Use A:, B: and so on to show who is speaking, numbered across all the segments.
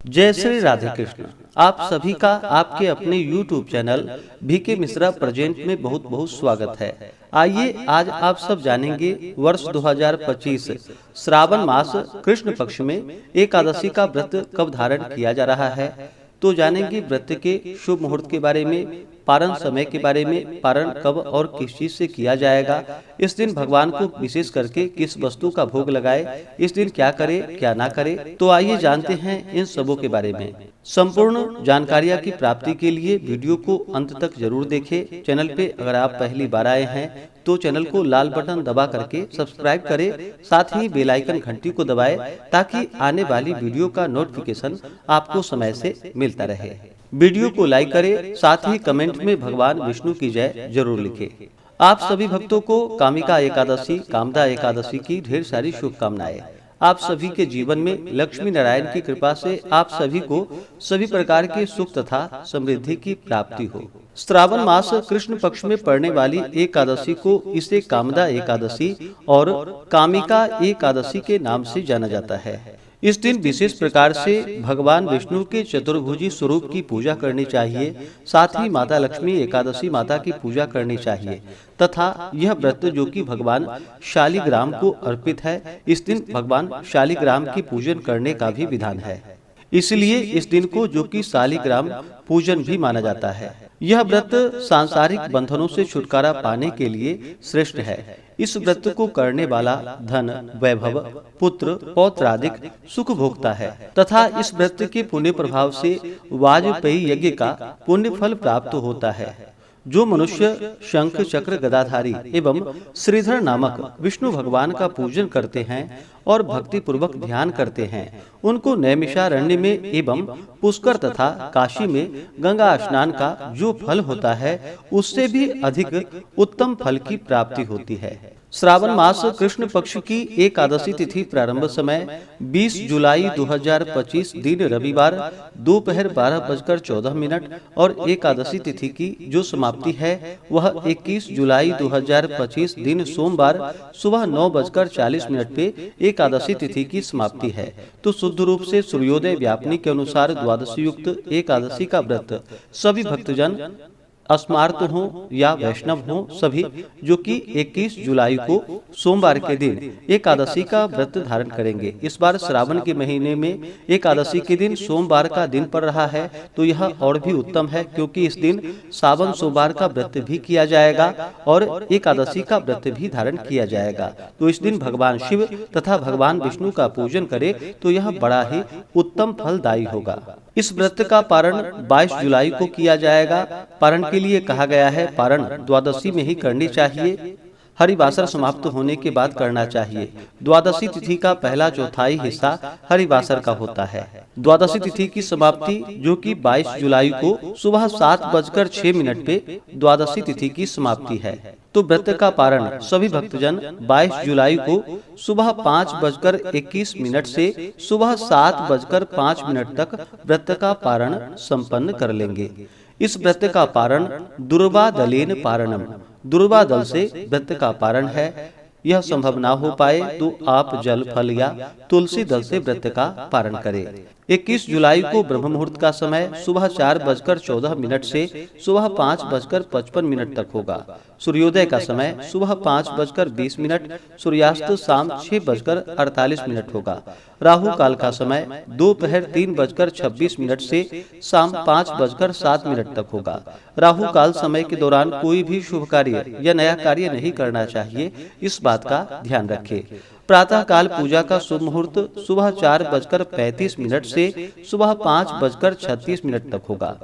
A: जय श्री राधे कृष्ण। आप सभी का आपके अपने YouTube channel BK Mishra present में बहुत बहुत स्वागत है। आइए आज आप सब जानेंगे वर्ष 2025 श्रावण मास कृष्ण पक्ष में एकादशी का व्रत कब धारण किया जा रहा है। तो जानेंगे व्रत के शुभ मुहूर्त के बारे में, पारण समय के बारे में, पारण कब और किस चीज से किया जाएगा, इस दिन भगवान को विशेष करके किस वस्तु का भोग लगाए, इस दिन क्या करे क्या ना करे। तो आइए जानते हैं इन सबों के बारे में। संपूर्ण जानकारियां की प्राप्ति के लिए वीडियो को अंत तक जरूर देखें। चैनल पे अगर आप पहली बार आए हैं तो चैनल को लाल बटन दबा करके सब्सक्राइब करें, साथ ही बेल आइकन घंटी को दबाएं ताकि आने वाली वीडियो का नोटिफिकेशन आपको समय से मिलता रहे। वीडियो को लाइक करें, साथ ही कमेंट में भगवान विष्णु की जय जरूर लिखें। आप सभी भक्तों को कामिका एकादशी, कामदा एकादशी की ढेर सारी शुभकामनाएं। आप सभी के जीवन में लक्ष्मी नारायण की कृपा से आप सभी को सभी प्रकार के सुख तथा समृद्धि की प्राप्ति हो। श्रावण मास कृष्ण पक्ष में पड़ने वाली एकादशी को इसे कामदा एकादशी और कामिका एकादशी के नाम से जाना जाता है। इस दिन विशेष प्रकार से भगवान विष्णु के चतुर्भुजी स्वरूप की पूजा करनी चाहिए। साथ ही माता लक्ष्मी एकादशी माता की पूजा करनी चाहिए तथा यह व्रत जो कि भगवान शालिग्राम को अर्पित है, इस दिन भगवान शालिग्राम की पूजन करने का भी विधान है। इसलिए इस दिन को जो कि शालिग्राम पूजन भी माना जाता है। यह व्रत सांसारिक बंधनों से छुटकारा पाने के लिए श्रेष्ठ है। इस व्रत को करने वाला धन, वैभव, पुत्र, पौत्र आदि सुख भोगता है तथा इस व्रत के पुण्य प्रभाव से वाजपेयी यज्ञ का पुण्य फल प्राप्त होता है। जो मनुष्य शंख चक्र गदाधारी एवं श्रीधर नामक विष्णु भगवान का पूजन करते हैं और भक्ति पूर्वक ध्यान करते हैं, उनको नैमिषारण्य में एवं पुष्कर तथा काशी में गंगा स्नान का जो फल होता है उससे भी अधिक उत्तम फल की प्राप्ति होती है। श्रावण मास कृष्ण पक्ष की एकादशी तिथि प्रारंभ समय 20 जुलाई 2025 दिन रविवार दोपहर 12:14 और एकादशी तिथि की जो समाप्ति है वह 21 जुलाई 2025 दिन सोमवार सुबह 9:40 पे एकादशी तिथि की समाप्ति है। तो शुद्ध रूप से सूर्योदय व्यापनी के अनुसार द्वादशी युक्त एकादशी का व्रत सभी भक्तजन अस्मार्त हो या वैष्णव हो सभी जो कि 21 जुलाई को सोमवार के दिन एकादशी का व्रत धारण करेंगे। इस बार श्रावण के महीने में एकादशी के दिन सोमवार का दिन पड़ रहा है तो यह और भी उत्तम है, क्योंकि इस दिन सावन सोमवार का व्रत भी किया जाएगा और एकादशी का व्रत भी धारण किया जाएगा। तो इस दिन भगवान शिव तथा भगवान विष्णु का पूजन करे तो यह बड़ा ही उत्तम फलदायी होगा। इस व्रत का पारण 22 जुलाई को किया जाएगा। पारण के लिए कहा गया है पारण द्वादशी में ही करनी चाहिए। हरिवासर समाप्त होने के बाद करना चाहिए। द्वादशी तिथि का पहला चौथाई हिस्सा हरिवासर का होता है। द्वादशी तिथि की समाप्ति जो कि 22 जुलाई को सुबह 7:06 पे द्वादशी तिथि की समाप्ति है। तो व्रत का पारण सभी भक्तजन 22 जुलाई को सुबह 5:21 से सुबह 7:05 तक व्रत का पारण संपन्न कर लेंगे। इस व्रत का पारण दुर्वा दलेन पारणम, दुर्वा दल से व्रत का पारण है। यह संभव ना हो पाए तो आप जल फल या तुलसी दल से व्रत का पारण करें। 21 जुलाई को ब्रह्म मुहूर्त का समय सुबह 4:14 से सुबह 5:55 तक होगा। सूर्योदय का समय सुबह 5:20, सूर्यास्त शाम 6:48 होगा। राहु काल का समय दोपहर 3:26 से शाम 5:07 तक होगा। राहु काल समय के दौरान कोई भी शुभ कार्य या नया कार्य नहीं करना चाहिए, इस बात का ध्यान रखें। प्रातः काल पूजा का शुभ मुहूर्त सुबह 4:35 से सुबह 5:36 तक होगा।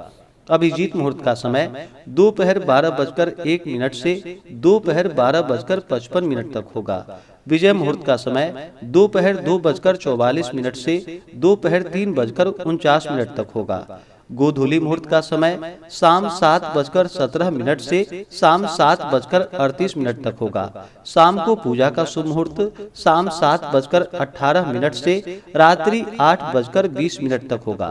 A: अभिजीत मुहूर्त का समय दोपहर 12:01 से दोपहर 12:55 तक होगा। विजय मुहूर्त का समय दोपहर 2:44 से दोपहर 3:49 तक होगा। गोधूली मुहूर्त का समय शाम 7:17 से शाम 7:38 तक होगा। शाम को पूजा का शुभ मुहूर्त शाम 7:18 से रात्रि 8:20 तक होगा।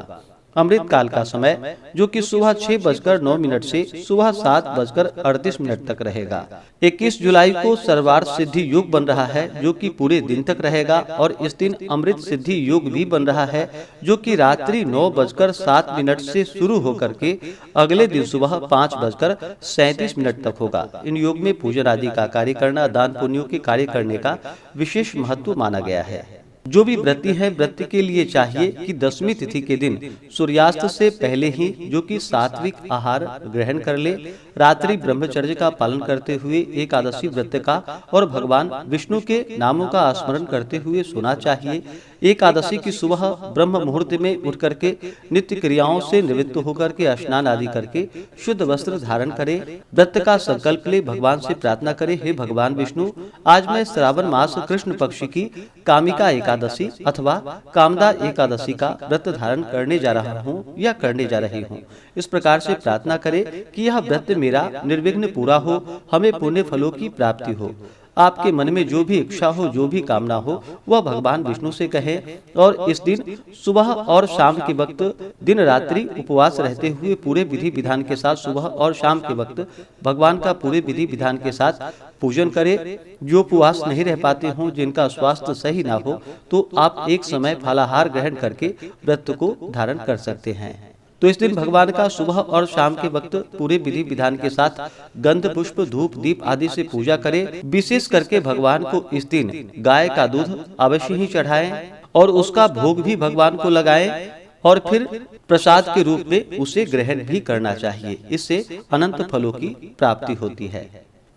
A: अमृत काल का समय जो कि सुबह 6:09 से सुबह 7:38 तक रहेगा। 21 जुलाई को सर्वार्थ सिद्धि योग बन रहा है जो कि पूरे दिन तक रहेगा और इस दिन अमृत सिद्धि योग भी बन रहा है जो कि रात्रि 9:07 से शुरू होकर के अगले दिन सुबह 5:37 तक होगा। इन योग में पूजन आदि का कार्य करना, दान पुण्यों के कार्य करने का विशेष महत्व माना गया है। जो भी व्रती है, व्रत के लिए चाहिए कि 10वीं तिथि के दिन सूर्यास्त से पहले ही जो कि सात्विक आहार ग्रहण कर ले, रात्रि ब्रह्मचर्य का पालन करते हुए एकादशी व्रत का और भगवान विष्णु के नामों का स्मरण करते हुए सोना चाहिए। एकादशी की सुबह ब्रह्म मुहूर्त में उठ करके नित्य क्रियाओं से निवृत्त होकर के स्नान आदि करके शुद्ध वस्त्र धारण करे, व्रत का संकल्प ले, भगवान से प्रार्थना करे, हे भगवान विष्णु, आज मैं श्रावण मास कृष्ण पक्ष की कामिका एकादशी अथवा कामदा एकादशी का व्रत धारण करने जा रहा हूँ या करने जा रही हूँ। इस प्रकार से प्रार्थना करे कि यह व्रत मेरा निर्विघ्न पूरा हो, हमें पुण्य फलों की प्राप्ति हो। आपके मन में जो भी इच्छा हो, जो भी कामना हो, वह भगवान विष्णु से कहे और इस दिन सुबह और शाम के वक्त दिन रात्रि उपवास रहते हुए पूरे विधि विधान के साथ सुबह और शाम के वक्त भगवान का पूरे विधि विधान के साथ पूजन करे। जो उपवास नहीं रह पाते हों, जिनका स्वास्थ्य सही ना हो, तो आप एक समय फलाहार ग्रहण करके व्रत को धारण कर सकते हैं। तो इस दिन भगवान का सुबह और शाम के वक्त पूरे विधि विधान के साथ गंध पुष्प धूप दीप आदि से पूजा करें। विशेष करके भगवान को इस दिन गाय का दूध अवश्य ही चढ़ाएं और उसका भोग भी भगवान को लगाएं और फिर प्रसाद के रूप में उसे ग्रहण भी करना चाहिए। इससे अनंत फलों की प्राप्ति होती है।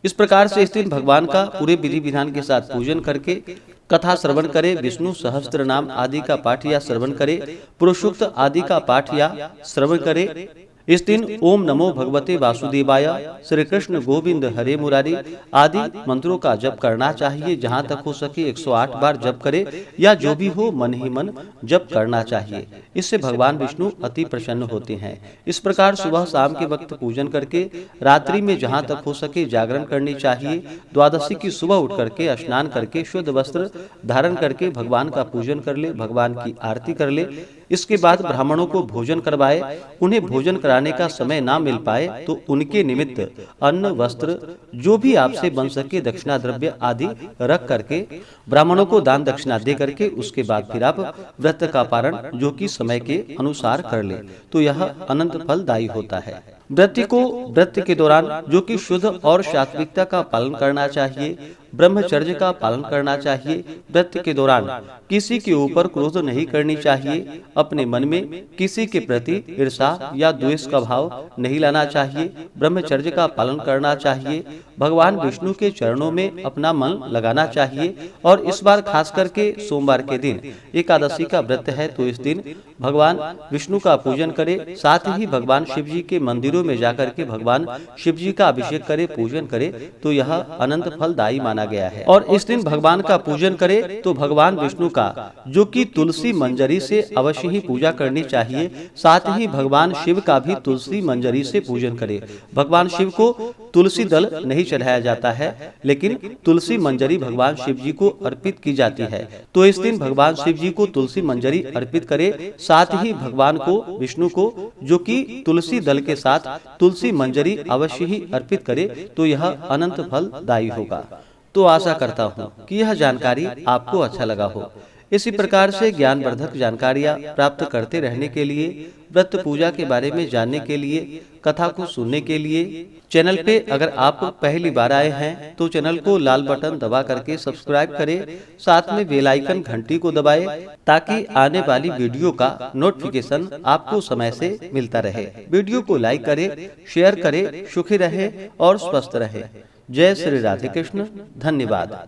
A: इस प्रकार से इस दिन भगवान का पूरे विधि विधान के साथ पूजन करके कथा श्रवण करे, विष्णु सहस्त्र नाम आदि का पाठ या श्रवण करे, पुरुषोक्त आदि का पाठ या श्रवण करे। इस दिन ओम नमो भगवते वासुदेवाय, श्री कृष्ण गोविंद हरे मुरारी आदि मंत्रों का जप करना चाहिए। जहाँ तक हो सके 108 बार जप करे या जो भी हो मन ही मन जप करना चाहिए। इससे भगवान विष्णु अति प्रसन्न होते हैं। इस प्रकार सुबह शाम के वक्त पूजन करके रात्रि में जहाँ तक हो सके जागरण करनी चाहिए। द्वादशी की सुबह उठ करके स्नान करके शुद्ध वस्त्र धारण करके भगवान का पूजन कर ले, भगवान की आरती कर ले। इसके बाद ब्राह्मणों को भोजन करवाए। उन्हें भोजन कराने का समय ना मिल पाए तो उनके निमित्त अन्न वस्त्र जो भी आपसे बन सके दक्षिणा द्रव्य आदि रख करके ब्राह्मणों को दान दक्षिणा दे करके उसके बाद फिर आप व्रत का पारण जो कि समय के अनुसार कर ले, तो यह अनंत फलदायी होता है। व्रती को व्रत के दौरान जो कि शुद्ध और सात्विकता का पालन करना चाहिए, ब्रह्मचर्य का पालन करना चाहिए। व्रत के दौरान किसी के ऊपर क्रोध नहीं करनी चाहिए। अपने मन में किसी के प्रति ईर्ष्या या द्वेष का भाव नहीं लाना चाहिए। ब्रह्मचर्य का पालन करना चाहिए। भगवान विष्णु के चरणों में अपना मन लगाना चाहिए। और इस बार खास करके सोमवार के दिन एकादशी का व्रत है, तो इस दिन भगवान विष्णु का पूजन करे। साथ ही भगवान शिव जी के मंदिरों में जाकर के भगवान शिव जी का अभिषेक करे, पूजन करे, तो यह अनंत फलदायी माना गया है। और इस दिन भगवान का पूजन करे तो भगवान विष्णु का जो कि तुलसी मंजरी से अवश्य ही पूजा करनी चाहिए। साथ ही भगवान शिव का भी तुलसी मंजरी से पूजन करे। भगवान शिव को तुलसी दल नहीं चढ़ाया जाता है, लेकिन तुलसी मंजरी भगवान शिव जी को अर्पित की जाती है। तो इस दिन भगवान शिव जी को तुलसी मंजरी अर्पित करे। साथ ही भगवान को विष्णु को जो कि तुलसी दल के साथ तुलसी मंजरी अवश्य ही अर्पित करे, तो यह अनंत फलदायी होगा। तो आशा करता हूँ कि यह जानकारी आपको अच्छा लगा हो। इसी प्रकार से ज्ञानवर्धक जानकारियाँ प्राप्त करते रहने के लिए, व्रत पूजा के बारे में जानने के लिए, कथा को सुनने के लिए चैनल पे अगर आप पहली बार आए हैं तो चैनल को लाल बटन दबा करके सब्सक्राइब करें। साथ में बेल आइकन घंटी को दबाएं ताकि आने वाली वीडियो का नोटिफिकेशन आपको समय से मिलता रहे। वीडियो को लाइक करें, शेयर करें। सुखी रहे और स्वस्थ रहे। जय श्री राधे कृष्ण। धन्यवाद।